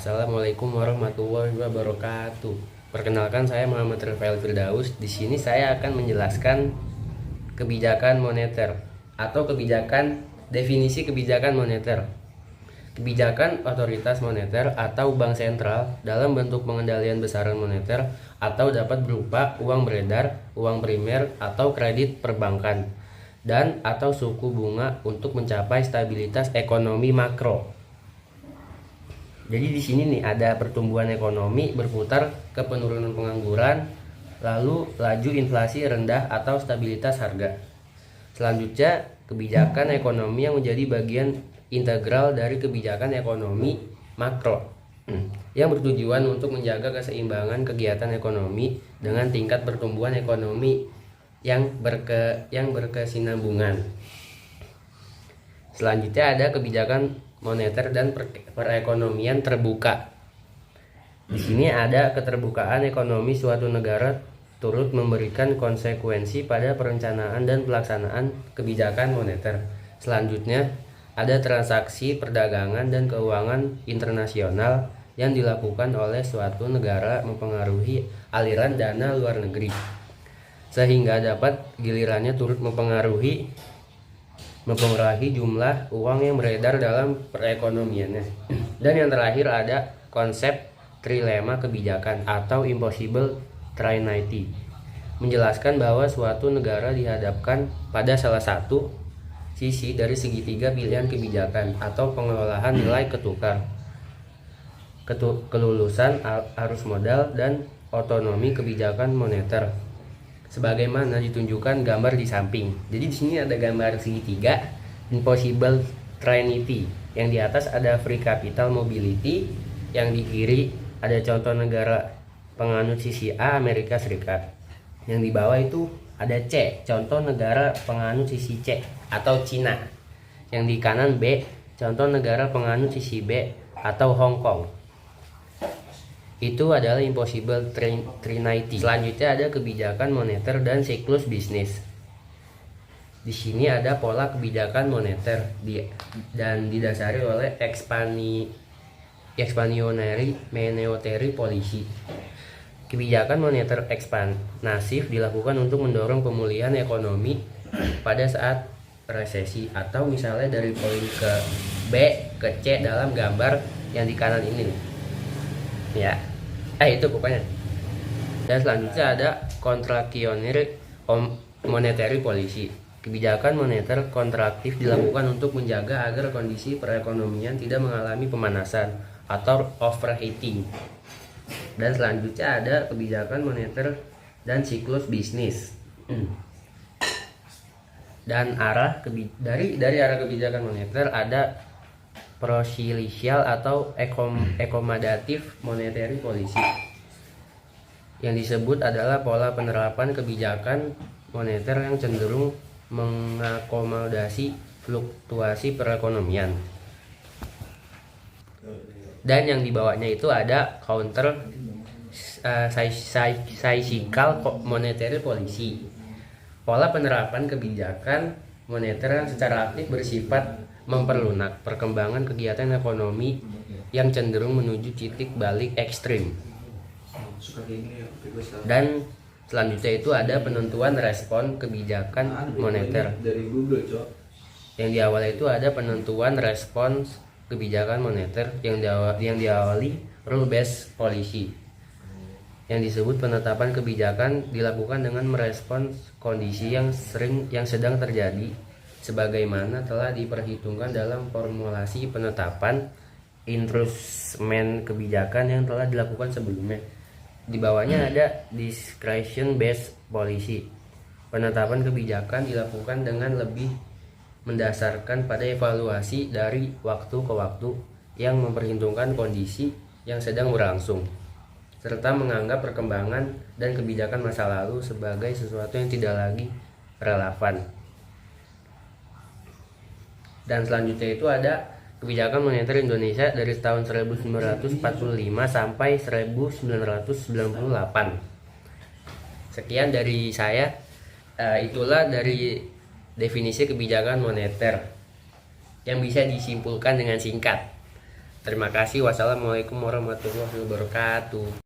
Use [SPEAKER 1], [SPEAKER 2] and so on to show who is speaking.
[SPEAKER 1] Assalamualaikum warahmatullahi wabarakatuh. Perkenalkan, saya Muhammad Rafael Firdaus. Di sini saya akan menjelaskan kebijakan moneter atau definisi kebijakan moneter. Kebijakan otoritas moneter atau bank sentral dalam bentuk pengendalian besaran moneter atau dapat berupa uang beredar, uang primer atau kredit perbankan dan atau suku bunga untuk mencapai stabilitas ekonomi makro. Jadi di sini nih ada pertumbuhan ekonomi berputar ke penurunan pengangguran, lalu laju inflasi rendah atau stabilitas harga. Selanjutnya, kebijakan ekonomi yang menjadi bagian integral dari kebijakan ekonomi makro yang bertujuan untuk menjaga keseimbangan kegiatan ekonomi dengan tingkat pertumbuhan ekonomi yang berkesinambungan. Selanjutnya ada kebijakan moneter dan perekonomian terbuka. Di sini ada keterbukaan ekonomi suatu negara turut memberikan konsekuensi pada perencanaan dan pelaksanaan kebijakan moneter. Selanjutnya ada transaksi perdagangan dan keuangan internasional yang dilakukan oleh suatu negara mempengaruhi aliran dana luar negeri, sehingga dapat gilirannya turut mempengaruhi jumlah uang yang beredar dalam perekonomiannya. Dan yang terakhir ada konsep trilema kebijakan atau impossible trinity, menjelaskan bahwa suatu negara dihadapkan pada salah satu sisi dari segitiga pilihan kebijakan atau pengelolaan nilai tukar, kelulusan arus modal, dan otonomi kebijakan moneter, sebagaimana ditunjukkan gambar di samping. Jadi di sini ada gambar segitiga impossible trinity. Yang di atas ada free capital mobility, yang di kiri ada contoh negara penganut sisi A, Amerika Serikat. Yang di bawah itu ada C, contoh negara penganut sisi C atau Cina. Yang di kanan B, contoh negara penganut sisi B atau Hong Kong. Itu adalah impossible trinity. Selanjutnya ada kebijakan moneter dan siklus bisnis. Di sini ada pola kebijakan moneter dan didasari oleh expansionary monetary policy. Kebijakan moneter ekspansif dilakukan untuk mendorong pemulihan ekonomi pada saat resesi, atau misalnya dari poin ke B ke C dalam gambar yang di kanan ini nih. Ya. Itu pokoknya. Dan selanjutnya ada contractionary monetary policy. Kebijakan moneter kontraktif dilakukan untuk menjaga agar kondisi perekonomian tidak mengalami pemanasan atau overheating. Dan selanjutnya ada kebijakan moneter dan siklus bisnis. Dan dari arah kebijakan moneter ada procyclical atau accommodative monetary policy. Yang disebut adalah pola penerapan kebijakan moneter yang cenderung mengakomodasi fluktuasi perekonomian. Dan yang dibawahnya itu ada counter cyclical monetary policy. Pola penerapan kebijakan moneter yang secara aktif bersifat memperlunak perkembangan kegiatan ekonomi yang cenderung menuju titik balik ekstrim. Dan selanjutnya itu ada penentuan respon kebijakan moneter. Yang di awal itu ada penentuan respons kebijakan moneter yang diawali rule based policy. Yang disebut penetapan kebijakan dilakukan dengan merespons kondisi yang sedang terjadi, sebagaimana telah diperhitungkan dalam formulasi penetapan instrumen kebijakan yang telah dilakukan sebelumnya. Di bawahnya ada discretion based policy. Penetapan kebijakan dilakukan dengan lebih mendasarkan pada evaluasi dari waktu ke waktu yang memperhitungkan kondisi yang sedang berlangsung, serta menganggap perkembangan dan kebijakan masa lalu sebagai sesuatu yang tidak lagi relevan. Dan selanjutnya itu ada kebijakan moneter Indonesia dari tahun 1945 sampai 1998. Sekian dari saya. Itulah dari definisi kebijakan moneter yang bisa disimpulkan dengan singkat. Terima kasih. Wassalamualaikum warahmatullahi wabarakatuh.